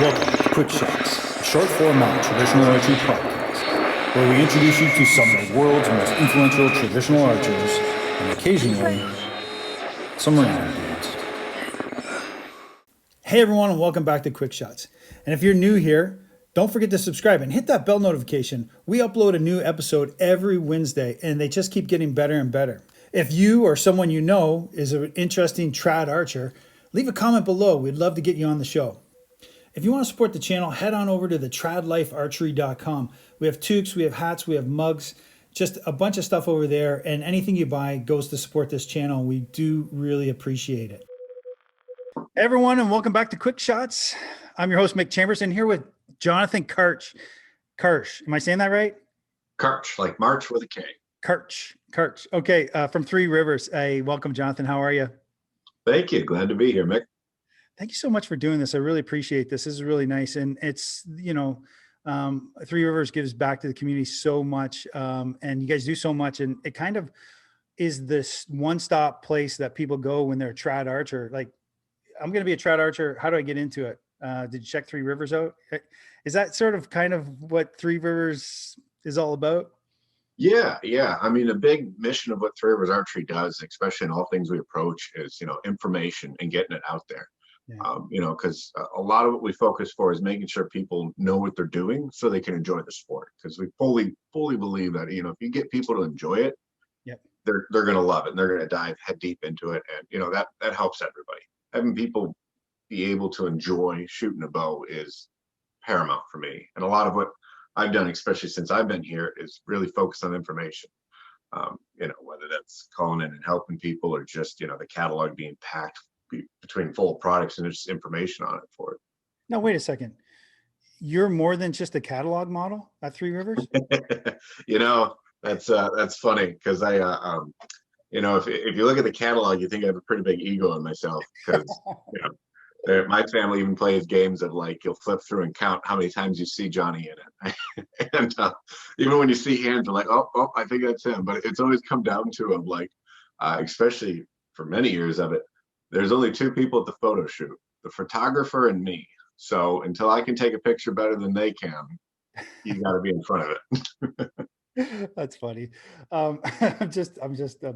Welcome to Quick Shots, a short format traditional archery podcast, where we introduce you to some of the world's most influential traditional archers, and occasionally, some random dudes. Hey everyone, and welcome back to Quick Shots. And if you're new here, don't forget to subscribe and hit that bell notification. We upload a new episode every Wednesday, and they just keep getting better and better. If you or someone you know is an interesting trad archer, leave a comment below. We'd love to get you on the show. If you want to support the channel, head on over to the tradlifearchery.com. We have toques, we have hats, we have mugs, just a bunch of stuff over there. And anything you buy goes to support this channel. We do really appreciate it. Hey everyone, and welcome back to Quick Shots. I'm your host, Mick Chambers, and here with Johnathan Karch. Karch, am I saying that right? Karch, like March with a K. Karch. Okay, from Three Rivers. Hey, welcome, Johnathan. How are you? Thank you. Glad to be here, Mick. Thank you so much for doing this. I really appreciate this. This is really nice. And it's, Three Rivers gives back to the community so much. And you guys do so much. And it kind of is this one-stop place that people go when they're a trad archer. Like, I'm going to be a trad archer. How do I get into it? Did you check Three Rivers out? Is that sort of kind of what Three Rivers is all about? Yeah. I mean, a big mission of what Three Rivers Archery does, especially in all things we approach, is, information and getting it out there. Yeah. Because a lot of what we focus for is making sure people know what they're doing so they can enjoy the sport. Because we fully believe that, if you get people to enjoy it, yep, they're going to love it and they're going to dive head deep into it. And, that helps everybody. Having people be able to enjoy shooting a bow is paramount for me. And a lot of what I've done, especially since I've been here, is really focus on information. Whether that's calling in and helping people or just, the catalog being packed between full products and just information on it for it. Now, wait a second. You're more than just a catalog model at Three Rivers? That's funny because if you look at the catalog, you think I have a pretty big ego in myself because, my family even plays games of like, you'll flip through and count how many times you see Johnny in it. And even when you see hands, you're like, oh, I think that's him. But it's always come down to him, like, especially for many years of it, there's only two people at the photo shoot, the photographer and me. So until I can take a picture better than they can, you got to be in front of it. That's funny. I'm just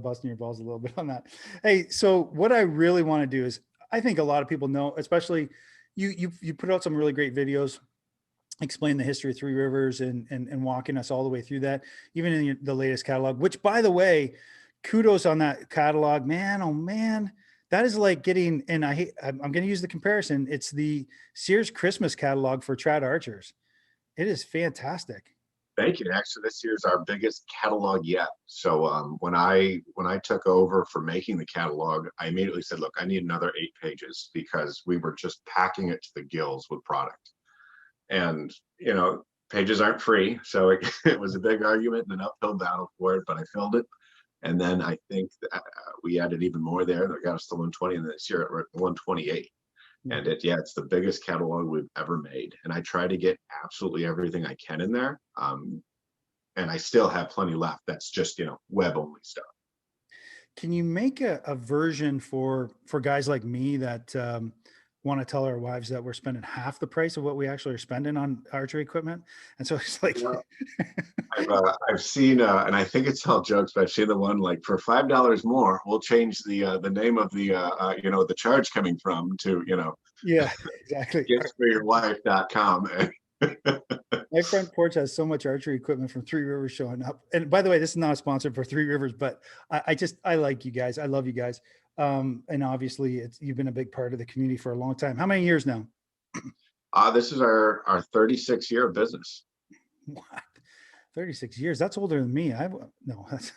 busting your balls a little bit on that. Hey, so what I really want to do is, I think a lot of people know, especially you put out some really great videos, explain the history of Three Rivers and walking us all the way through that, even in the latest catalog, which, by the way, kudos on that catalog, man. Oh man. That is like getting, and I'm going to use the comparison. It's the Sears Christmas catalog for trad archers. It is fantastic. Thank you. Actually, this year's our biggest catalog yet. So when I took over for making the catalog, I immediately said, look, I need another 8 pages because we were just packing it to the gills with product. And, pages aren't free. So it was a big argument and an uphill battle for it, but I filled it. And then I think we added even more there that got us to 120, and this year we're at 128. And it's the biggest catalog we've ever made. And I try to get absolutely everything I can in there. And I still have plenty left. That's just, web only stuff. Can you make a version for guys like me that want to tell our wives that we're spending half the price of what we actually are spending on archery equipment? And so it's like, I've seen, and I think it's all jokes, but I've seen the one like, for $5 more, we'll change the name of the, the charge coming from to, yeah, exactly. giftsforyourwife.com. My front porch has so much archery equipment from Three Rivers showing up. And by the way, this is not a sponsor for Three Rivers, but I like you guys. I love you guys. And obviously you've been a big part of the community for a long time. How many years now? This is our 36th year of business. What? 36 years? That's older than me. No, that's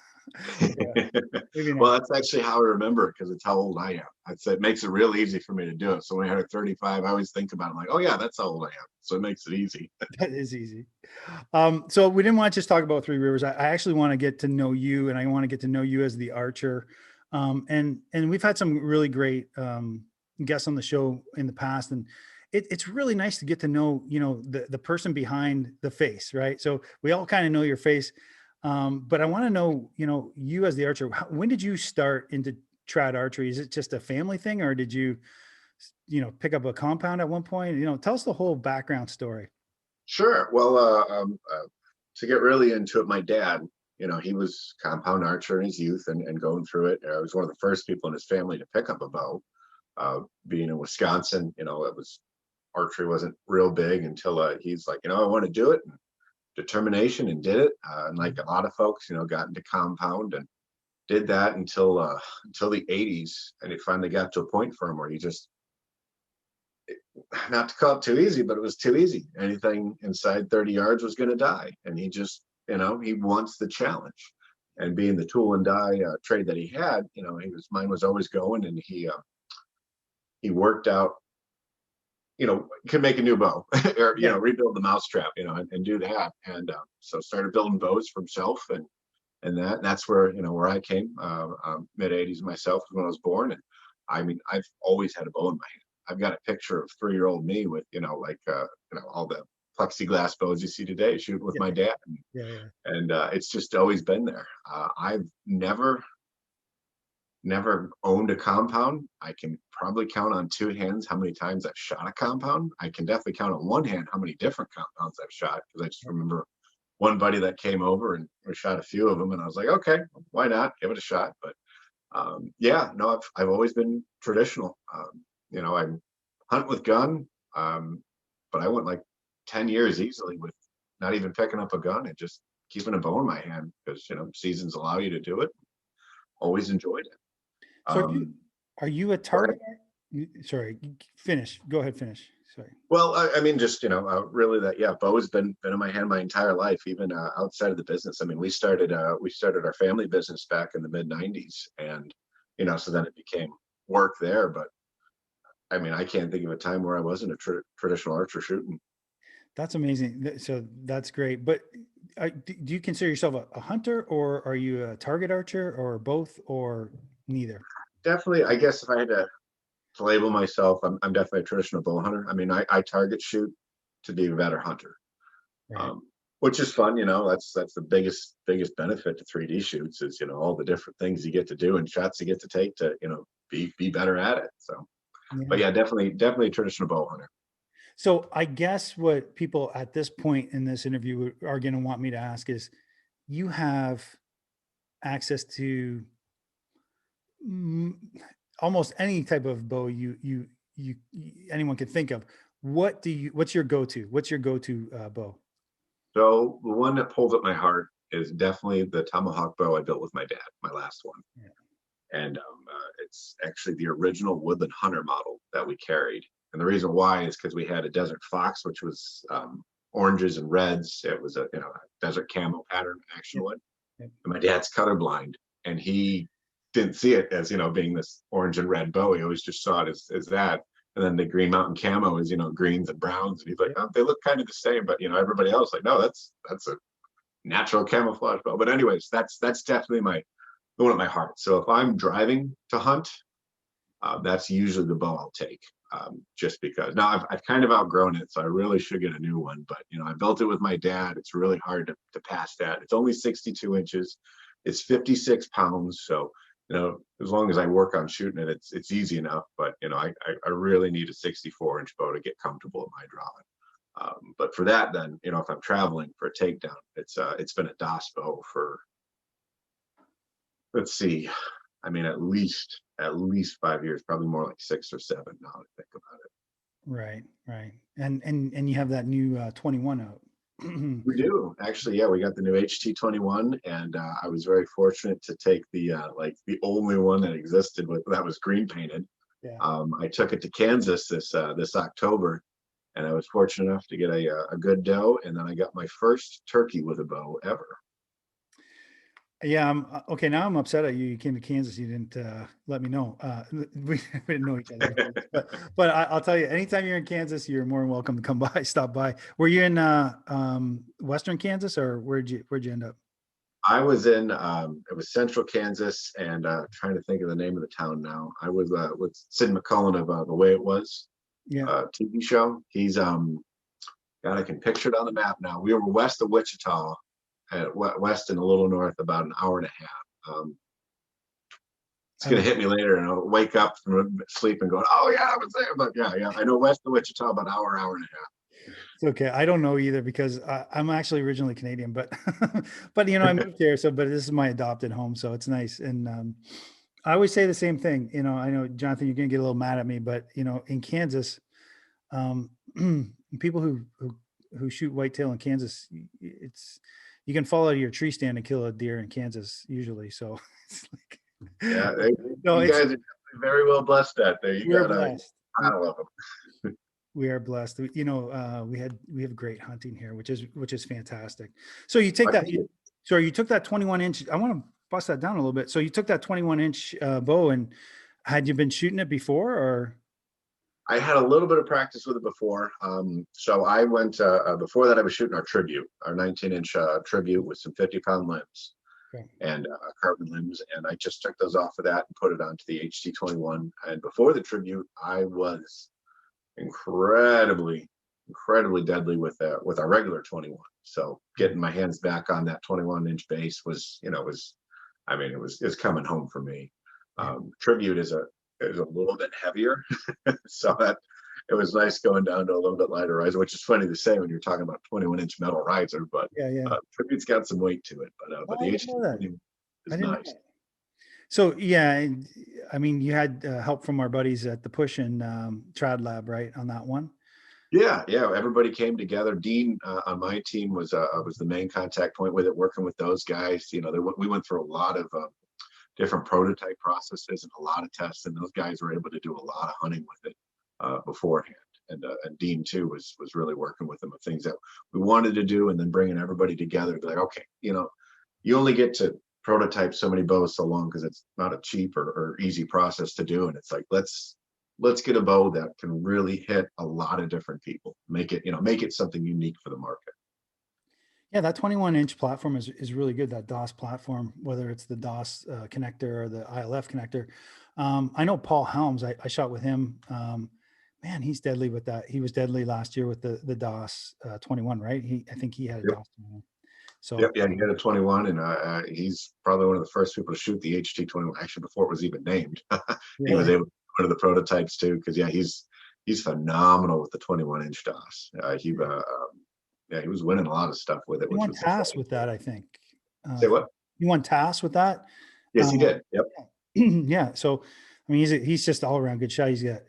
well, that's actually how I remember it, because it's how old I am. It makes it real easy for me to do it. So when I had 35, I always think about it. I'm like, oh yeah, that's how old I am. So it makes it easy. That is easy. So we didn't want to just talk about Three Rivers. I actually want to get to know you, and I want to get to know you as the archer. And we've had some really great guests on the show in the past, and it's really nice to get to know, the person behind the face, right? So we all kind of know your face. But I want to know, you as the archer, when did you start into trad archery? Is it just a family thing, or did you pick up a compound at one point? Tell us the whole background story. Sure. Well, to get really into it, my dad, he was compound archer in his youth and going through it. I was one of the first people in his family to pick up a bow. Being in Wisconsin, archery wasn't real big until he's like, I want to do it, and determination, and did it. And like a lot of folks, got into compound and did that until the 80s, and it finally got to a point for him where he just, not to call it too easy, but it was too easy. Anything inside 30 yards was going to die, and he just, he wants the challenge. And being the tool and die trade that he had, his mind was always going, and he worked out, could make a new bow or rebuild the mousetrap, and do that. And so started building bows for himself, and that's where where I came. Mid 80s myself when I was born, and I mean, I've always had a bow in my hand. I've got a picture of 3-year-old me with all the plexiglass bows you see today, shooting with my dad, and it's just always been there. I've never owned a compound. I can probably count on 2 hands how many times I've shot a compound. I can definitely count on 1 hand how many different compounds I've shot, because I just remember one buddy that came over and we shot a few of them, and I was like, okay, why not give it a shot? But I've always been traditional. I hunt with gun, but I went like 10 years easily with not even picking up a gun and just keeping a bow in my hand, because seasons allow you to do it. Always enjoyed it. So are you a target? Sorry, finish. Go ahead, finish. Sorry. Well, I mean, just really that bow has been in my hand my entire life, even outside of the business. I mean, we started our family business back in the mid 90s, and so then it became work there. But I mean, I can't think of a time where I wasn't a traditional archer shooting. That's amazing. So that's great. But do you consider yourself a hunter, or are you a target archer, or both, or neither? Definitely, I guess if I had to label myself, I'm definitely a traditional bow hunter. I mean, I target shoot to be a better hunter, Right. Which is fun. That's the biggest benefit to 3D shoots is all the different things you get to do and shots you get to take to be better at it. So, but yeah, definitely a traditional bow hunter. So I guess what people at this point in this interview are going to want me to ask is, you have access to almost any type of bow you anyone could think of. What's your go-to? What's your go-to bow? So the one that pulls at my heart is definitely the tomahawk bow I built with my dad, my last one. Yeah. And it's actually the original woodland hunter model that we carried. And the reason why is because we had a desert fox, which was oranges and reds. It was a desert camo pattern action wood. Yep. And my dad's colorblind, and he didn't see it as being this orange and red bow. He always just saw it as that. And then the Green Mountain camo is greens and browns, and he's like, oh, they look kind of the same, but everybody else like, no, that's a natural camouflage bow. But anyways, that's definitely the one at my heart. So if I'm driving to hunt, that's usually the bow I'll take, just because. Now I've kind of outgrown it, so I really should get a new one. But I built it with my dad. It's really hard to pass that. It's only 62 inches. It's 56 pounds. So as long as I work on shooting it, it's easy enough. But I really need a 64-inch bow to get comfortable at my drawing. But for that, then if I'm traveling for a takedown, it's been a DOS bow for, let's see, I mean, at least 5 years, probably more like 6 or 7 now to think about it. Right. And you have that new 21 out. We do actually. Yeah, we got the new HT21, and I was very fortunate to take the only one that existed that was green painted. Yeah. I took it to Kansas this October, and I was fortunate enough to get a good doe, and then I got my first turkey with a bow ever. Yeah. Okay. Now I'm upset at you. You came to Kansas. You didn't let me know. We didn't know each other. But I'll tell you, anytime you're in Kansas, you're more than welcome to come by, stop by. Were you in Western Kansas, or where'd you end up? I was in it was central Kansas, and trying to think of the name of the town now. I was with Sid McCullen of The Way It Was, TV show. He's God, I can picture it on the map now. We were west of Wichita, west and a little north, about an hour and a half. it's going to hit me later, and I'll wake up from sleep and go, oh yeah, I was there. But yeah, I know west of Wichita about an hour and a half. It's okay. I don't know either because I'm actually originally Canadian, but but I moved here, so but this is my adopted home, so it's nice. And I always say the same thing. I know Jonathan, you're gonna get a little mad at me, but in Kansas, um, people who shoot whitetail in Kansas, it's you can fall out of your tree stand and kill a deer in Kansas usually. So it's like Yeah, no, you guys are very well blessed out there. You we are got a blessed. pile of them. We are blessed. We have great hunting here, which is fantastic. So you take that. So you took that 21-inch. I want to bust that down a little bit. So you took that 21-inch bow, and had you been shooting it before, or? I had a little bit of practice with it before. So I went before that. I was shooting our tribute, our 19-inch tribute with some 50-pound limbs. Okay. And carbon limbs, and I just took those off of that and put it onto the HT21. And before the tribute, I was incredibly deadly with our regular 21. So getting my hands back on that 21-inch base was it's coming home for me. Tribute is a little bit heavier, so that it was nice going down to a little bit lighter riser, which is funny to say when you're talking about 21-inch metal riser, but Tribute's got some weight to it. But the HT21 is nice. So yeah, I mean, you had help from our buddies at the Push and Trad Lab, right, on that one? Yeah. Everybody came together. Dean on my team was the main contact point with it, working with those guys. We went through a lot of different prototype processes and a lot of tests, and those guys were able to do a lot of hunting with it beforehand. And Dean too was really working with them of things that we wanted to do, and then bringing everybody together to be like, okay, you only get to prototype so many bows so long because it's not a cheap or easy process to do, and it's like let's get a bow that can really hit a lot of different people, make it something unique for the market. Yeah, that 21-inch platform is really good. That DOS platform, whether it's the DOS connector or the ILF connector. I know Paul Helms. I shot with him. Man, he's deadly with that. He was deadly last year with the DOS 21, right? I think he had a DOS 21. So he had a 21, and he's probably one of the first people to shoot the HT21. Actually, before it was even named, he was able to do one of the prototypes too. Because he's phenomenal with the 21-inch DOS. He was winning a lot of stuff with it. He won tasks with that, I think. Say what? He won tasks with that. Yes, he did. Yep. Yeah. So I mean, he's just all around good shot. He's got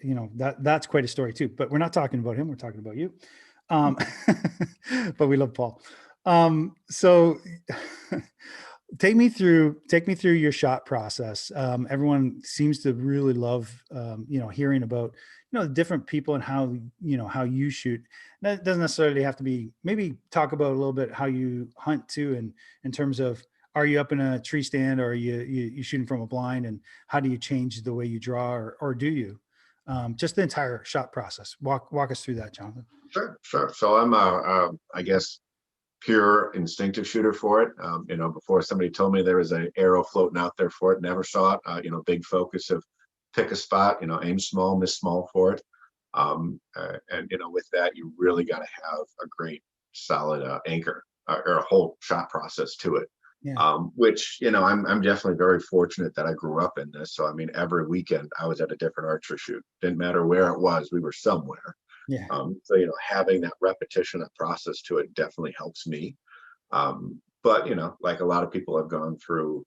that's quite a story too. But we're not talking about him. We're talking about you. But we love Paul. So take me through your shot process. Everyone seems to really love, hearing about, the different people and how you shoot. That doesn't necessarily have to be, maybe talk about a little bit how you hunt too. And in terms of, are you up in a tree stand, or are you shooting from a blind, and how do you change the way you draw, or do you, just the entire shot process? Walk us through that, Jonathan. Sure. So I'm I guess pure instinctive shooter for it. Before somebody told me there was an arrow floating out there for it, never saw it. Big focus of pick a spot, aim small, miss small for it. And with that, you really got to have a great solid anchor or a whole shot process to it. Yeah. Which, I'm definitely very fortunate that I grew up in this. So, I mean, every weekend I was at a different archery shoot. Didn't matter where it was, we were somewhere. Yeah. So, having that repetition, that process to it definitely helps me. But, like a lot of people have gone through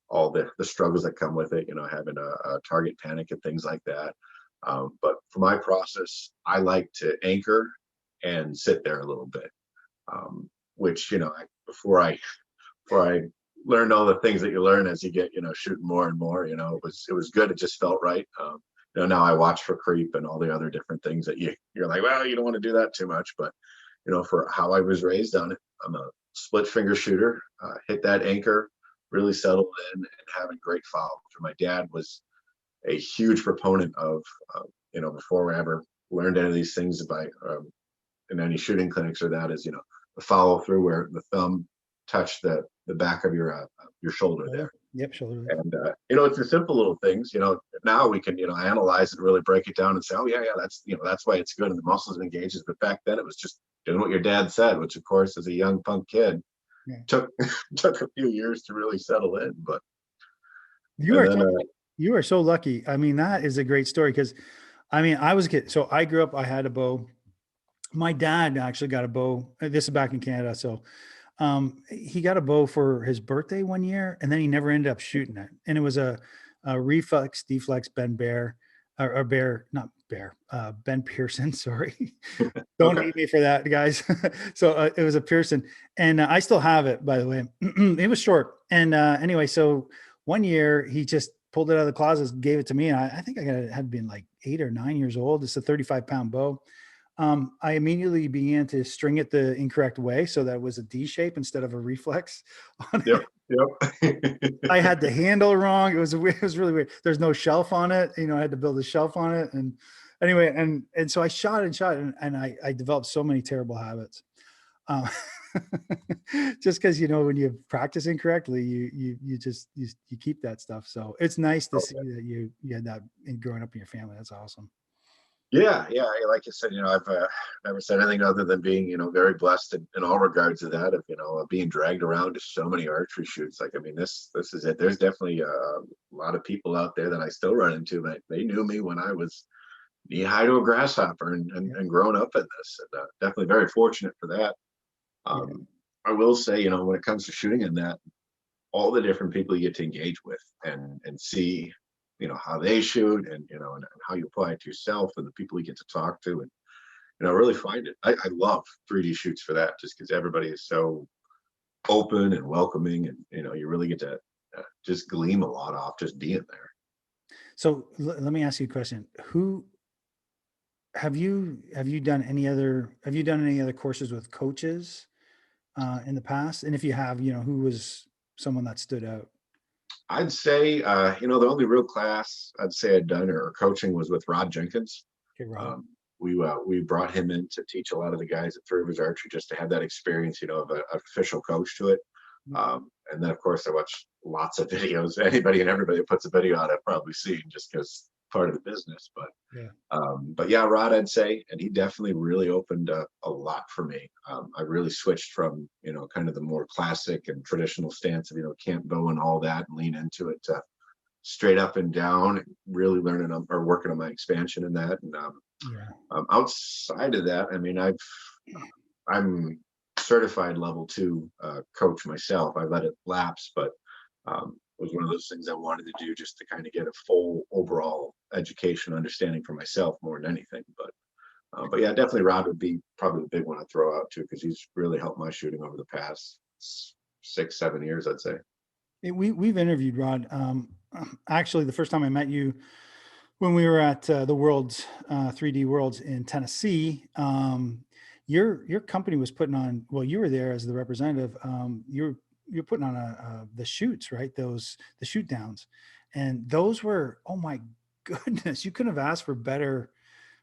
all the struggles that come with it, having a target panic and things like that. But for my process, I like to anchor and sit there a little bit, which, before I learned all the things that you learn as you get, shooting more and more, it was good. It just felt right. Now I watch for creep and all the other different things that you're like, well, you don't want to do that too much. But, for how I was raised on it, I'm a split finger shooter, hit that anchor, really settled in, and having great follow. My dad was a huge proponent of, before I ever learned any of these things by in any shooting clinics or that is, the follow through where the thumb touched the back of your shoulder there. Yep, shoulder. And it's the simple little things. Now we can analyze and really break it down and say, oh yeah, that's why it's good and the muscles engages. But back then it was just doing what your dad said, which of course as a young punk kid took a few years to really settle in. But you are You are so lucky. I mean, that is a great story because, I mean, I was a kid. So I grew up, I had a bow. My dad actually got a bow. This is back in Canada. So he got a bow for his birthday one year, and then he never ended up shooting it. And it was a reflex deflex Ben Bear, or Bear, not Bear, Ben Pearson. Sorry, don't Okay. hate me for that, guys. So it was a Pearson, and I still have it, by the way. It was short, and anyway, so one year he just pulled it out of the closet, gave it to me, and I think I got it, had been like 8 or 9 years old. It's a 35-pound bow. I immediately began to string it the incorrect way, so that it was a D shape instead of a reflex on Yep. it. I Yep. had the handle wrong. It was weird. It was really weird. There's no shelf on it. You know, I had to build a shelf on it. And anyway, and so I shot and shot, and I developed so many terrible habits. Um, just because, you know, when you practice incorrectly, you just you keep that stuff. So it's nice to see that you had that in growing up in your family. That's awesome. Yeah, yeah. Like you said, I've never said anything other than being, very blessed in all regards of that, of being dragged around to so many archery shoots. Like, I mean, this is it. There's definitely a lot of people out there that I still run into. They knew me when I was knee high to a grasshopper Yeah. and growing up in this, and definitely very fortunate for that. Yeah. Um, I will say, when it comes to shooting in that, all the different people you get to engage with and see, how they shoot and how you apply it to yourself and the people you get to talk to and really find it. I love 3D shoots for that, just because everybody is so open and welcoming, and you really get to just gleam a lot off just being there. So let me ask you a question. Who have you done any other courses with coaches in the past? And if you have, you know, who was someone that stood out? I'd say, the only real class I'd say I'd done or coaching was with Rod Jenkins. Okay, Rod. Um, we brought him in to teach a lot of the guys at Three Rivers Archery, just to have that experience, of an official coach to it. And then, of course, I watched lots of videos. Anybody and everybody that puts a video out, I've probably seen, just because part of the business. Yeah. But yeah, Rod, I'd say, and he definitely really opened up a lot for me. I really switched from, kind of the more classic and traditional stance of, camp bow and all that, and lean into it to straight up and down, and really learning or working on my expansion in that. And Yeah. outside of that, I mean, I'm certified level 2 coach myself. I let it lapse, but it was one of those things I wanted to do, just to kind of get a full overall education understanding for myself more than anything. But yeah, definitely Rod would be probably the big one I throw out too, because he's really helped my shooting over the past 6, 7 years, I'd say. We've interviewed Rod. Actually, the first time I met you, when we were at the Worlds, 3D Worlds in Tennessee, your company was putting on. Well, you were there as the representative. You're putting on the shoots, right? The shoot downs, and those were, oh my goodness, you couldn't have asked for better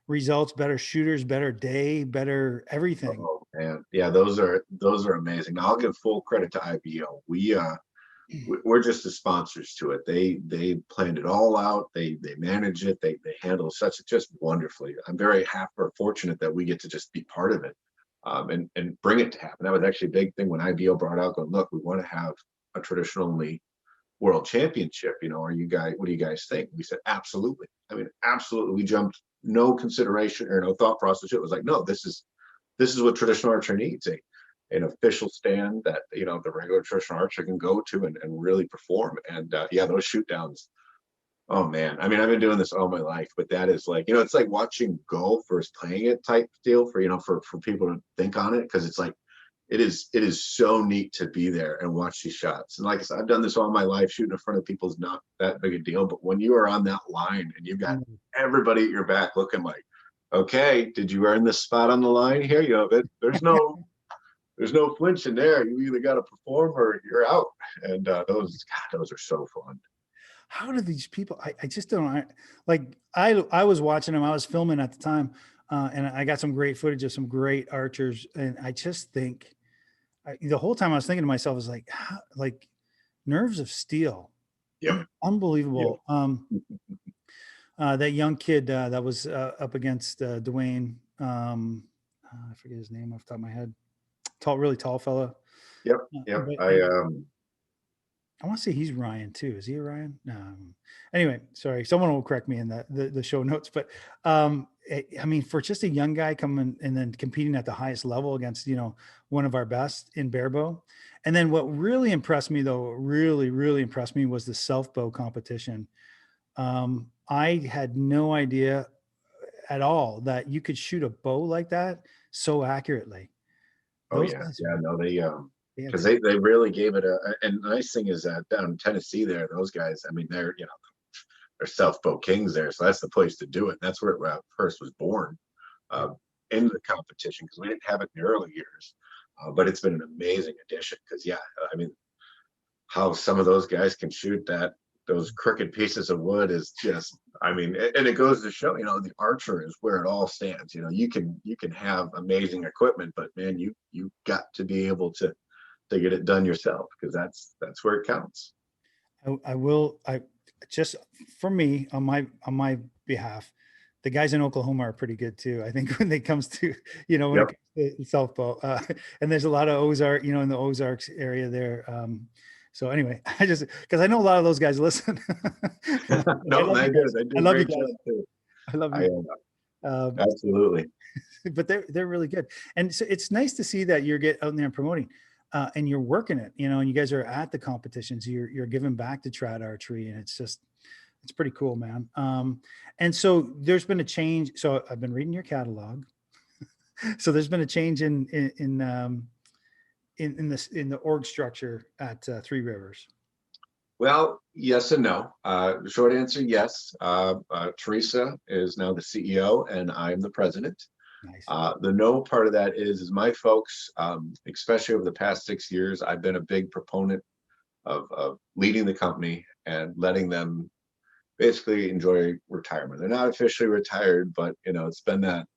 results, better shooters, better day, better everything. Oh man, yeah, those are amazing. Now, I'll give full credit to IBO. We're just the sponsors to it. They planned it all out. They manage it. They handle such just wonderfully. I'm very happy or fortunate that we get to just be part of it, and bring it to happen. That was actually a big thing when IBO brought out, going, look, we want to have a traditionally world championship. What do you guys think? We said absolutely. I mean, absolutely. We jumped, no consideration or no thought process. It was like, no, this is what traditional archer needs, an official stand that the regular traditional archer can go to and really perform. And yeah, those shoot downs, oh man, I mean, I've been doing this all my life, but that is like, it's like watching golf versus playing it type deal for people to think on it, because it's like it is so neat to be there and watch these shots. And like I said, I've done this all my life. Shooting in front of people is not that big a deal, but when you are on that line and you've got Mm. everybody at your back looking like, okay, did you earn this spot on the line here? There's no flinch in there. You either got to perform or you're out. And those are so fun. How do these people? I just don't. I was watching them. I was filming at the time, and I got some great footage of some great archers. And I just think the whole time I was thinking to myself, is like, like nerves of steel, Yep. Yep. unbelievable. That young kid that was up against Dwayne. I forget his name off the top of my head. Tall, really tall fella. Yep. Yep. But I I want to say he's Ryan too. Is he a Ryan? No. Anyway, sorry. Someone will correct me in the show notes. But I mean, for just a young guy coming and then competing at the highest level against, one of our best in barebow. And then what really impressed me though, really impressed me was the self bow competition. I had no idea at all that you could shoot a bow like that so accurately. Oh Those yeah, guys, yeah. No, they had because they really gave it a. And the nice thing is that down in Tennessee, there, those guys. I mean, they're self bow kings there, so that's the place to do it. That's where it first was born, uh, in the competition, because we didn't have it in the early years. But it's been an amazing addition because yeah, I mean, how some of those guys can shoot those crooked pieces of wood is just, I mean, and it goes to show, the archer is where it all stands. You can have amazing equipment, but man, you got to be able to get it done yourself, because that's where it counts. I will. I just for me on my behalf, the guys in Oklahoma are pretty good too. I think when it comes to when it Yep. comes to softball, and there's a lot of Ozark, in the Ozarks area there. So anyway, I just because I know a lot of those guys listen. I No, love you they do. guys. They do I a love you great guys. job too. I love I you. Um, absolutely. but they're really good, and so it's nice to see that you're get out there and promoting, and you're working it, and you guys are at the competitions, you're giving back to trad archery, and it's pretty cool, man. And so there's been a change. So I've been reading your catalog. So there's been a change in the org structure at Three Rivers. Well, yes and no. The short answer, yes. Teresa is now the CEO, and I'm the president. Nice. The no part of that is my folks, especially over the past 6 years, I've been a big proponent of leading the company and letting them basically enjoy retirement. They're not officially retired, but it's been that.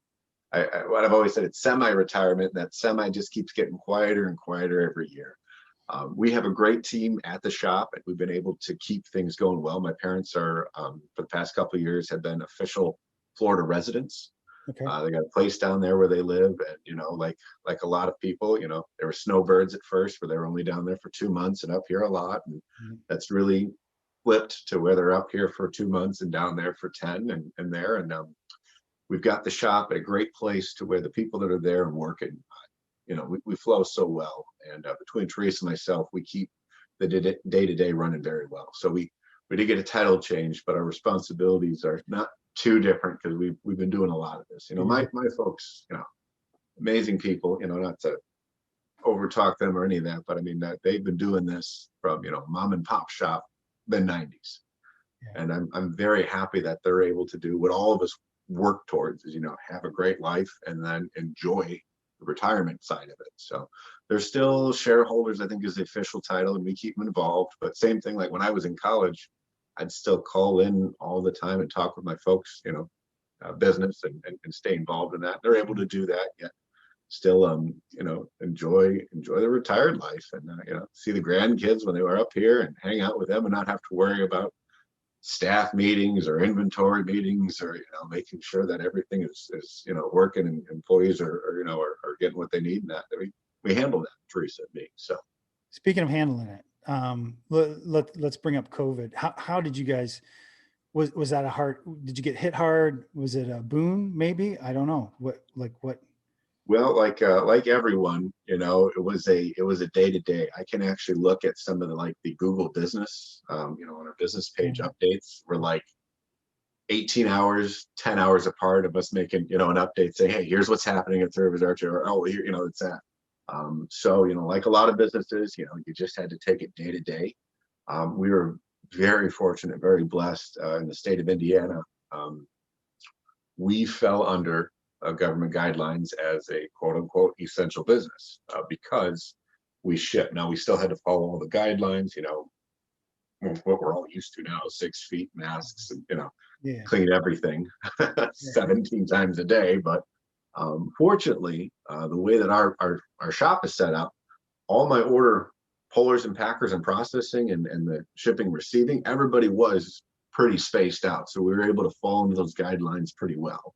What I've always said, it's semi-retirement. And that semi just keeps getting quieter and quieter every year. We have a great team at the shop, and we've been able to keep things going well. My parents are, for the past couple of years, have been official Florida residents. Okay. They got a place down there where they live, and like a lot of people, they were snowbirds at first, where they were only down there for 2 months and up here a lot, and Mhm. that's really flipped to where they're up here for 2 months and down there for 10, and there, and we've got the shop at a great place to where the people that are there and working, we flow so well. And between Teresa and myself, we keep the day-to-day running very well. So we did get a title change, but our responsibilities are not too different, because we've been doing a lot of this. My folks, amazing people. Not to overtalk them or any of that, but I mean that they've been doing this from mom and pop shop the 90s, Yeah. and I'm very happy that they're able to do what all of us work towards, is have a great life and then enjoy the retirement side of it. So they're still shareholders, I think, is the official title, and we keep them involved. But same thing, like when I was in college, I'd still call in all the time and talk with my folks, business, and stay involved in that. They're able to do that, yet still enjoy the retired life, and see the grandkids when they were up here and hang out with them and not have to worry about staff meetings or inventory meetings, or making sure that everything is working, and employees are getting what they need, and that we handle that, Teresa and me. So Speaking of handling it, let's bring up COVID. How did you guys? Was that a hard? Did you get hit hard? Was it a boon? Maybe, I don't know. What? well, like everyone, it was a day-to-day. I can actually look at some of the Google business, on our business page updates, were like 18 hours, 10 hours apart of us making, an update saying, hey, here's what's happening at Service Archer, or, oh, here, it's that. So, like a lot of businesses, you just had to take it day to day. We were very fortunate, very blessed, in the state of Indiana. Um, we fell under government guidelines as a quote unquote essential business, because we ship. Now, we still had to follow all the guidelines, what we're all used to now, 6 feet, masks, and, Yeah. clean everything 17 times a day. But fortunately, the way that our shop is set up, all my order pullers and packers and processing, and the shipping receiving, everybody was pretty spaced out. So we were able to fall into those guidelines pretty well.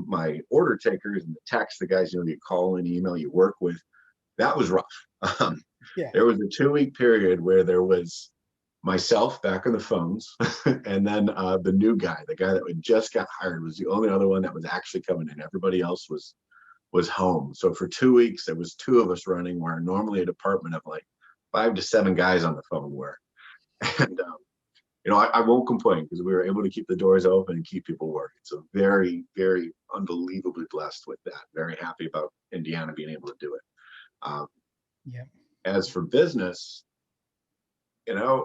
My order takers and the techs, the guys, you call and email, you work with, that was rough. Yeah. There was a 2 week period where there was myself back on the phones, and then the new guy, the guy that had just got hired, was the only other one that was actually coming in. Everybody else was home. So for 2 weeks, there was two of us running, where normally a department of like 5 to 7 guys on the phone were. And I won't complain because we were able to keep the doors open and keep people working. So very, very unbelievably blessed with that. Very happy about Indiana being able to do it. Um, Yeah. as for business,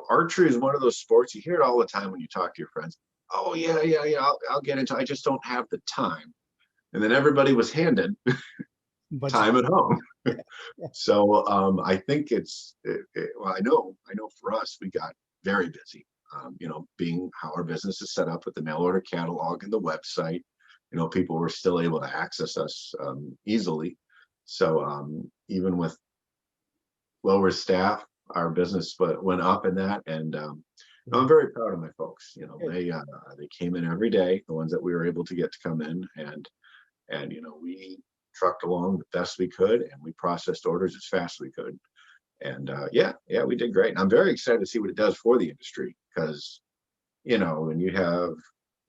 archery is one of those sports you hear it all the time when you talk to your friends. Oh yeah, yeah, yeah. I'll get into. I just don't have the time. And then everybody was handed Bunch of time at time. home. Yeah. Yeah. So I think well, I know for us, we got very busy. Being how our business is set up with the mail order catalog and the website, people were still able to access us easily. So even with lower staff, our business went up in that, and I'm very proud of my folks. Good. They came in every day, the ones that we were able to get to come in, and we trucked along the best we could, and we processed orders as fast as we could. And yeah, we did great. And I'm very excited to see what it does for the industry, because when you have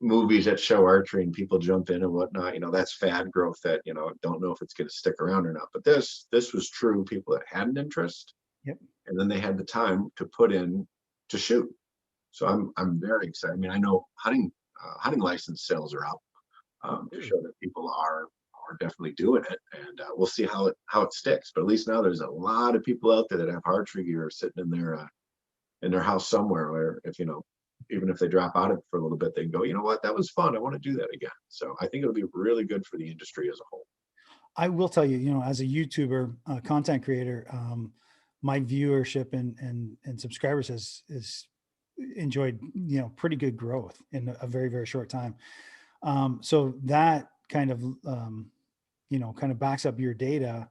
movies that show archery and people jump in and whatnot, that's fad growth that don't know if it's going to stick around or not. But this was true people that had an interest, Yep. and then they had the time to put in to shoot. So I'm very excited. I mean, I know hunting license sales are up, to show that people are definitely doing it, and we'll see how it sticks. But at least now there's a lot of people out there that have archery gear sitting in their house somewhere, where if even if they drop out of it for a little bit, they can go, you know what, that was fun, I want to do that again. So I think it'll be really good for the industry as a whole. I will tell you, as a YouTuber, content creator, my viewership and subscribers has enjoyed, pretty good growth in a very, very short time. So that kind of, kind of backs up your data,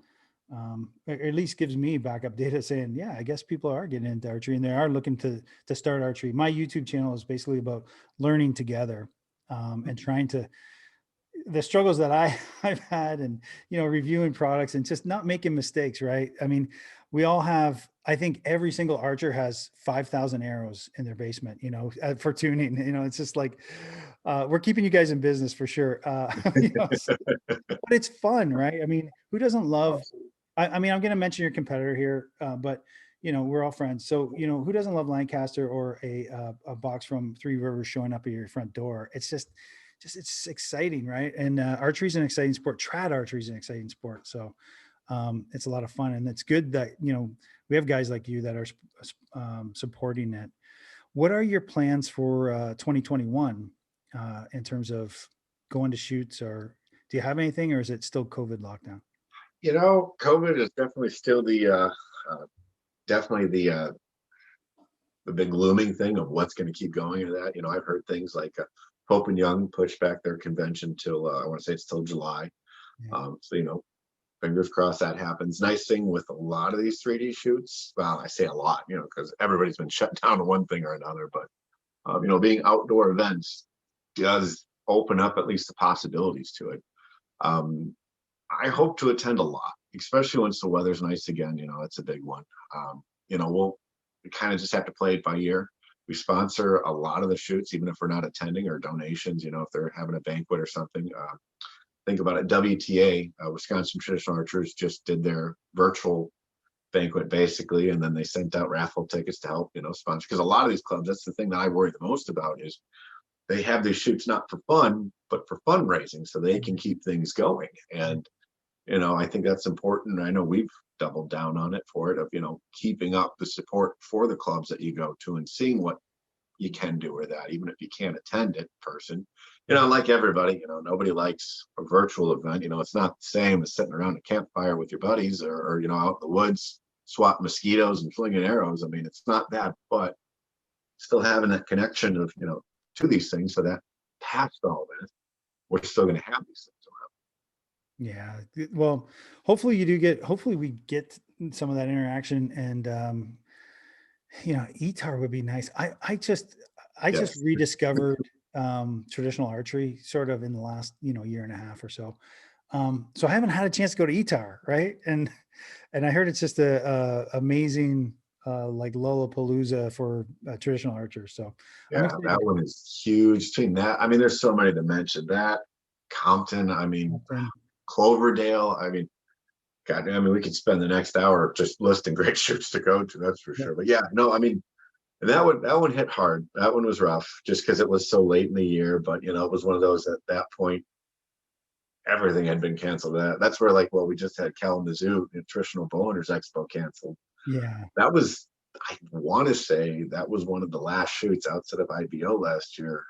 or at least gives me backup data saying, yeah, I guess people are getting into archery and they are looking to start archery. My YouTube channel is basically about learning together, and trying to, the struggles that I've had, and reviewing products and just not making mistakes, right? I mean, we all have, I think every single archer has 5,000 arrows in their basement, for tuning. It's just like, we're keeping you guys in business for sure. But it's fun, right? I mean, who doesn't love, I mean, I'm going to mention your competitor here, but we're all friends. So, who doesn't love Lancaster or a box from Three Rivers showing up at your front door? It's just it's exciting, right? And archery is an exciting sport. Trad archery is an exciting sport. So it's a lot of fun, and it's good that we have guys like you that are supporting it. What are your plans for 2021 in terms of going to shoots, or do you have anything, or is it still COVID lockdown? COVID is definitely still definitely the big looming thing of what's going to keep going into that. I've heard things like Pope and Young pushed back their convention till I want to say it's till July. Yeah. So fingers crossed that happens. Nice thing with a lot of these 3D shoots, well, I say a lot, because everybody's been shut down on one thing or another, but being outdoor events does open up at least the possibilities to it. I hope to attend a lot, especially once the weather's nice again. That's a big one. We kind of just have to play it by ear. We sponsor a lot of the shoots, even if we're not attending, or donations. If they're having a banquet or something. Think about it. WTA, Wisconsin Traditional Archers, just did their virtual banquet basically, and then they sent out raffle tickets to help sponsor. Because a lot of these clubs, that's the thing that I worry the most about, is they have these shoots not for fun, but for fundraising, so they can keep things going. And I think that's important. I know we've doubled down on it for it, of keeping up the support for the clubs that you go to and seeing what you can do with that, even if you can't attend it in person. Like everybody, nobody likes a virtual event. It's not the same as sitting around a campfire with your buddies, or out in the woods swatting mosquitoes and flinging arrows. I mean, it's not that, but still having that connection of to these things, so that past all this, we're still going to have these things around. Yeah. Well, hopefully hopefully we get some of that interaction, and, ETAR would be nice. I just Yes. rediscovered, traditional archery sort of in the last, year and a half or so. So I haven't had a chance to go to Etar, right? And I heard it's just a amazing like Lollapalooza for traditional archers. So I'm Yeah, excited. that one is huge. Between that, I mean, there's so many to mention. That Compton, I mean, And Cloverdale, I mean, God, I mean, we could spend the next hour just listing great shoots to go to. That's for yeah, sure. But yeah, no, I mean, and that one hit hard. That one was rough, just because it was so late in the year. But it was one of those at that point everything had been canceled. That's where like, well, we just had Kalamazoo Nutritional Bowhunters Expo canceled. yeah, That was, I want to say that was one of the last shoots outside of IBO last year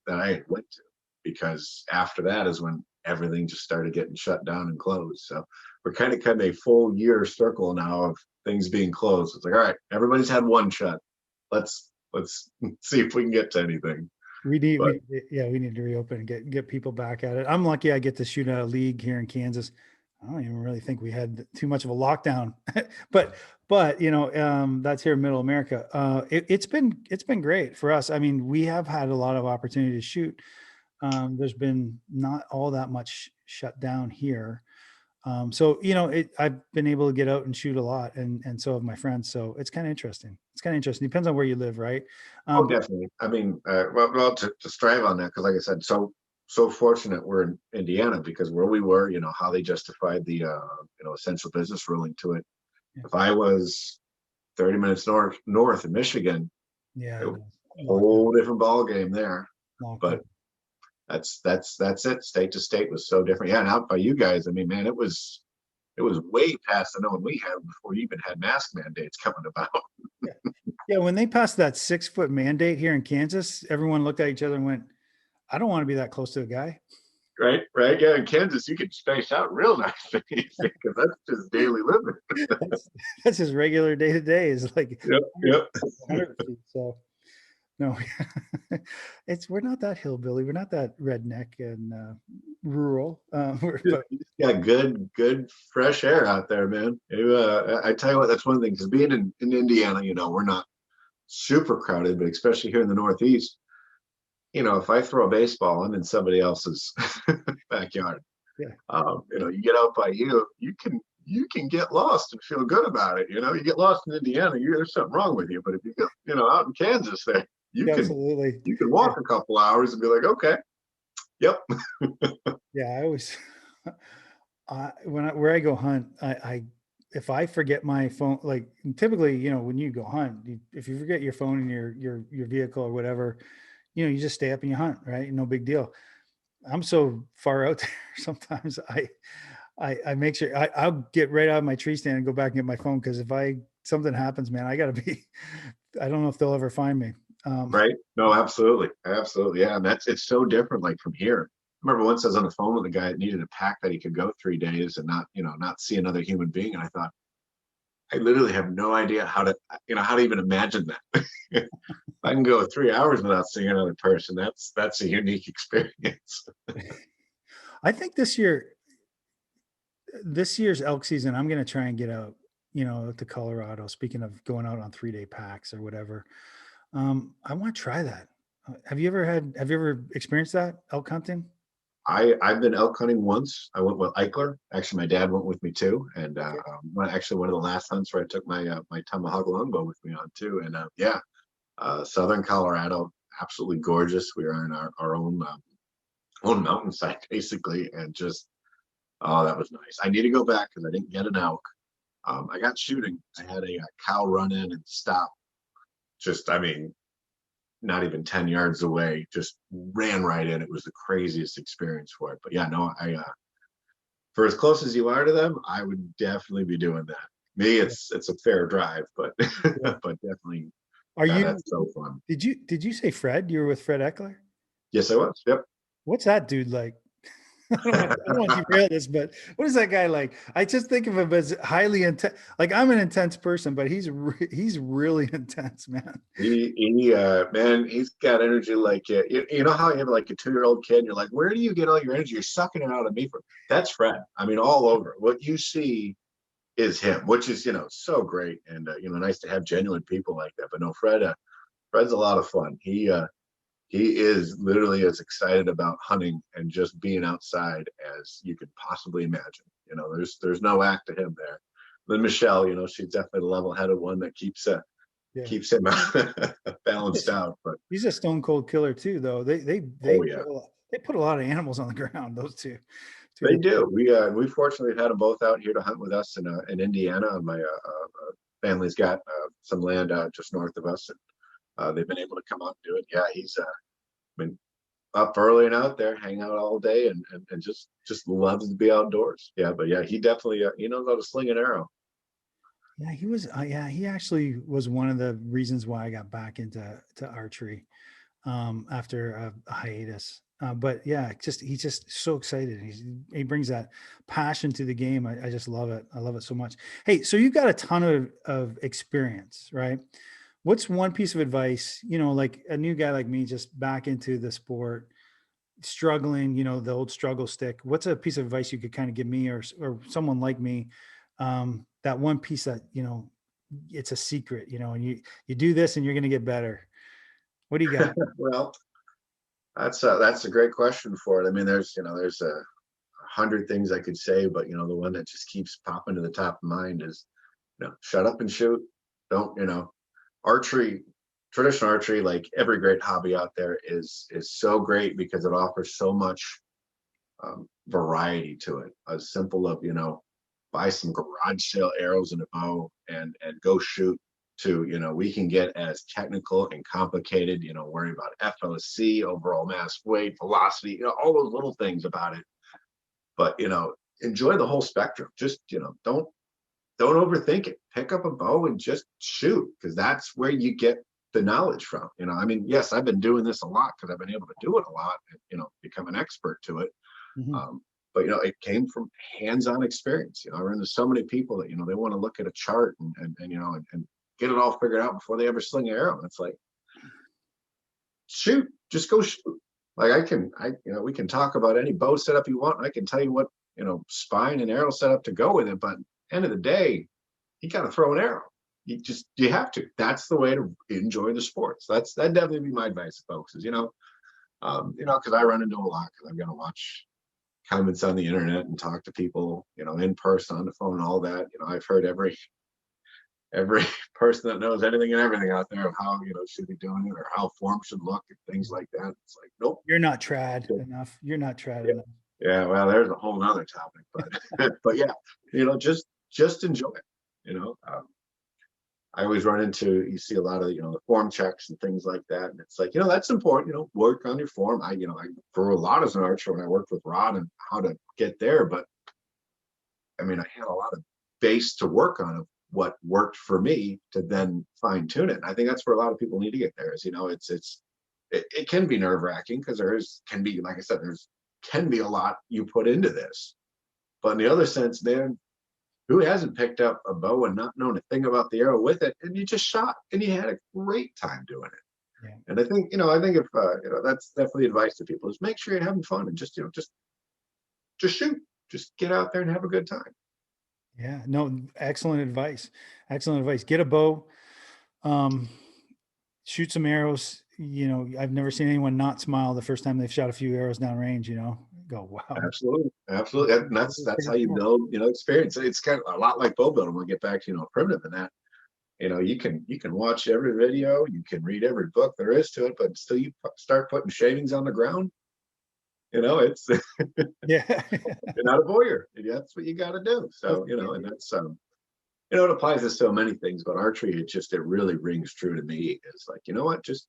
that I went to, because after that is when everything just started getting shut down and closed. So we're kind of a full year circle now of things being closed. It's like, all right, everybody's had one shot. Let's see if we can get to anything. But we need to reopen and get people back at it. I'm lucky I get to shoot at a league here in Kansas. I don't even really think we had too much of a lockdown, but that's here in Middle America. It's been great for us. I mean, we have had a lot of opportunity to shoot. There's been not all that much shut down here. So I've been able to get out and shoot a lot, and so have my friends. So it's kind of interesting. It's kind of interesting. Depends on where you live, right? oh, But definitely. I mean, well, to strive on that, because like I said, so fortunate we're in Indiana, because where we were, how they justified the essential business ruling to it. yeah, If I was 30 minutes north in Michigan, yeah, it I was know. a Lockdown, whole different ball game there. lockdown. But that's it. State to state was so different. Yeah, and out by you guys, I mean, man, it was way past the knowing we had before you even had mask mandates coming about. Yeah, yeah. When they passed that 6 foot mandate here in Kansas, everyone looked at each other and went, "I don't want to be that close to a guy." Right, right. Yeah, in Kansas, you could space out real nice because that's just daily living. That's that's just regular day to day. Is like Yep, 100, yep. 100 feet. So no, we're not that hillbilly. We're not that redneck and rural. But Yeah, good fresh air out there, man. I tell you what, that's one thing, because being in Indiana, we're not super crowded, but especially here in the Northeast, if I throw a baseball, I'm in somebody else's backyard. yeah, You get out by you can get lost and feel good about it. You get lost in Indiana, there's something wrong with you. But if you get, out in Kansas, there you yeah, can absolutely. you can Yeah, walk a couple hours and be like, okay, yep, yeah. I always, where I go hunt, I if I forget my phone, like typically, when you go hunt, if you forget your phone in your vehicle or whatever, you just stay up and you hunt, right? No big deal. I'm so far out there sometimes. I make sure I'll get right out of my tree stand and go back and get my phone, because if something happens, man, I gotta be. I don't know if they'll ever find me. right. No, absolutely, absolutely, yeah. And it's so different, like from here. I remember once I was on the phone with a guy that needed a pack that he could go 3 days and not see another human being, and I thought, I literally have no idea how to even imagine that. I can go 3 hours without seeing another person. That's a unique experience. I think this year's elk season, I'm gonna try and get out, to Colorado. Speaking of going out on 3-day packs or whatever, I want to try that. Have you ever experienced that elk hunting? I've been elk hunting once. I went with Eichler. Actually, my dad went with me too, and Okay. actually one of the last hunts where I took my tomahawk longbow with me on too. And yeah, southern Colorado, absolutely gorgeous. We are in our own mountainside basically, and just, oh, that was nice. I need to go back because I didn't get an elk. I got shooting. I had a cow run in and stop. Just, I mean, not even 10 yards away, just ran right in. It was the craziest experience for it. But yeah, no, for as close as you are to them, I would definitely be doing that. Me, Yeah. it's a fair drive, but Yeah. but definitely, Are yeah, you? that's so fun. Did you say Fred? You were with Fred Eckler? Yes, I was. Yep. What's that dude like? I don't want to derail this, but what is that guy like? I just think of him as highly intense. Like, I'm an intense person, but he's really intense, man. Man, he's got energy like, you know how you have like a 2-year-old kid and you're like, where do you get all your energy? You're sucking it out of me. That's Fred. I mean, all over. What you see is him, which is, so great. And nice to have genuine people like that. But no, Fred's a lot of fun. he is literally as excited about hunting and just being outside as you could possibly imagine. You know, there's no act to him there. Then Michelle, you know, she's definitely the level-headed one that keeps Yeah. keeps him balanced out. But He's a stone cold killer too, though. oh yeah, They put a lot of animals on the ground. Those two they different. do. We fortunately had them both out here to hunt with us in Indiana. My family's got some land just north of us, and they've been able to come out and do it. Yeah, he's been up early and out there, hang out all day, and just loves to be outdoors. Yeah, but yeah, he definitely he knows how to sling an arrow. Yeah, he was. Yeah, he actually was one of the reasons why I got back into archery after a hiatus. But yeah, he's just so excited. He brings that passion to the game. I just love it. I love it so much. Hey, so you've got a ton of experience, right? What's one piece of advice, like a new guy like me, just back into the sport, struggling, the old struggle stick? What's a piece of advice you could kind of give me or someone like me? That one piece that, it's a secret, and you do this and you're going to get better. What do you got? Well, that's a great question for it. I mean, there's a hundred things I could say, but the one that just keeps popping to the top of mind is, shut up and shoot. Don't, archery, traditional archery, like every great hobby out there, is so great because it offers so much variety to it. As simple of, buy some garage sale arrows and a bow and go shoot, to, we can get as technical and complicated, worry about FOC, overall mass weight, velocity, all those little things about it. But, enjoy the whole spectrum. Just, don't overthink it. Pick up a bow and just shoot, because that's where you get the knowledge from. I mean, yes, I've been doing this a lot because I've been able to do it a lot, and, become an expert to it. Mm-hmm. But it came from hands-on experience. I run into so many people that they want to look at a chart and get it all figured out before they ever sling an arrow. And it's like, shoot, just go shoot. Like we can talk about any bow setup you want. And I can tell you what spine and arrow setup to go with it. But end of the day, you got to throw an arrow. You have to. That's the way to enjoy the sports. That'd definitely be my advice to folks. Is because I run into a lot, because I've got to watch comments on the internet and talk to people, in person, on the phone, all that. I've heard every person that knows anything and everything out there of how should be doing it, or how form should look, and things like that. It's like, nope, You're not trad enough. You're not trad yeah. enough. Yeah, well, there's a whole nother topic, but but yeah, just enjoy it. I always run into, you see a lot of the form checks and things like that, and it's like, that's important. Work on your form. I grew a lot as an archer when I worked with Rod and how to get there, but I mean, I had a lot of base to work on of what worked for me to then fine tune it. And I think that's where a lot of people need to get there. Is it can be nerve wracking, because can be, like I said, can be a lot you put into this, but in the other sense, man, who hasn't picked up a bow and not known a thing about the arrow with it, and you just shot and you had a great time doing it? Yeah. And I think if that's definitely advice to people, is make sure you're having fun and just shoot, just get out there and have a good time. Yeah, no, excellent advice. Excellent advice. Get a bow, shoot some arrows. I've never seen anyone not smile the first time they've shot a few arrows downrange, go, wow. Absolutely. And that's how you build, experience. It's kind of a lot like bow building. We'll get back to, primitive in that. You can watch every video, you can read every book there is to it, but until you start putting shavings on the ground, it's Yeah. you're not a voyeur. That's what you got to do. So, and that's it applies to so many things, but archery, it really rings true to me. It's like, what, just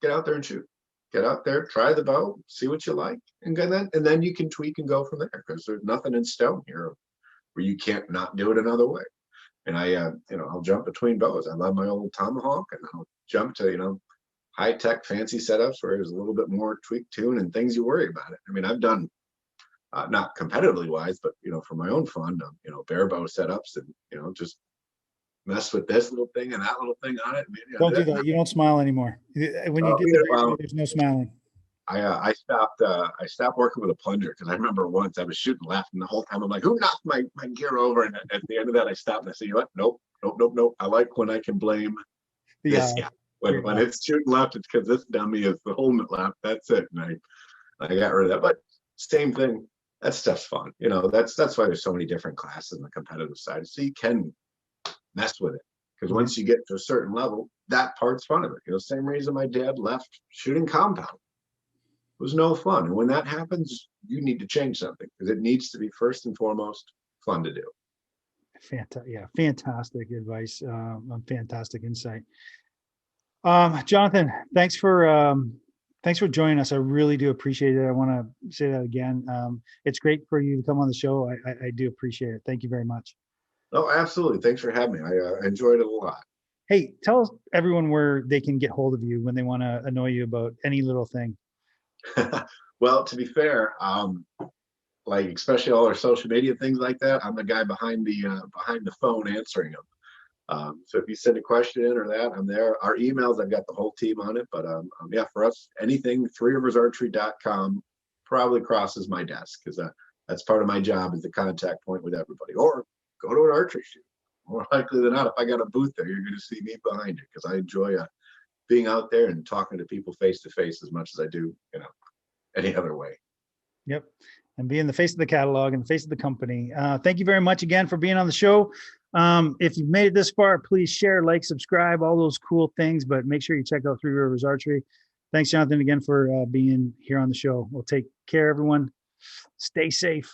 get out there and shoot. Get out there, try the bow, see what you like, and then you can tweak and go from there, because there's nothing in stone here where you can't not do it another way. And I'll jump between bows. I love my old tomahawk, and I'll jump to high tech fancy setups where there's a little bit more tweak tune and things you worry about it. I mean, I've done not competitively wise, but for my own fun, bare bow setups, and just mess with this little thing and that little thing on it. Don't do that. You don't smile anymore. When you get the there's no smiling. I stopped working with a plunger, because I remember once I was shooting left, and the whole time I'm like, who knocked my gear over? And at the end of that, I stopped and I said, you know what? Nope. I like when I can blame this guy. When it's shooting left, it's because this dummy is holding it left. That's it. And I got rid of that. But same thing. That stuff's fun. That's why there's so many different classes on the competitive side. So you can mess with it. Because once you get to a certain level, that part's fun of it. Same reason my dad left shooting compound. It was no fun. And when that happens, you need to change something because it needs to be first and foremost fun to do. Fantastic advice. Fantastic insight. Johnathan, thanks for joining us. I really do appreciate it. I want to say that again. It's great for you to come on the show. I do appreciate it. Thank you very much. Oh, absolutely. Thanks for having me. I enjoyed it a lot. Hey, tell everyone where they can get hold of you when they want to annoy you about any little thing. Well, to be fair, like especially all our social media things like that, I'm the guy behind the phone answering them. So if you send a question in or that, I'm there. Our emails, I've got the whole team on it. But yeah, for us, anything, threeriversarchery.com probably crosses my desk because that's part of my job is the contact point with everybody. Or go to an archery shoot. More likely than not, if I got a booth there, you're going to see me behind it because I enjoy being out there and talking to people face to face as much as I do, any other way. Yep. And being the face of the catalog and the face of the company. Thank you very much again for being on the show. If you've made it this far, please share, like, subscribe, all those cool things, but make sure you check out Three Rivers Archery. Thanks, Johnathan, again for being here on the show. We'll take care, everyone. Stay safe.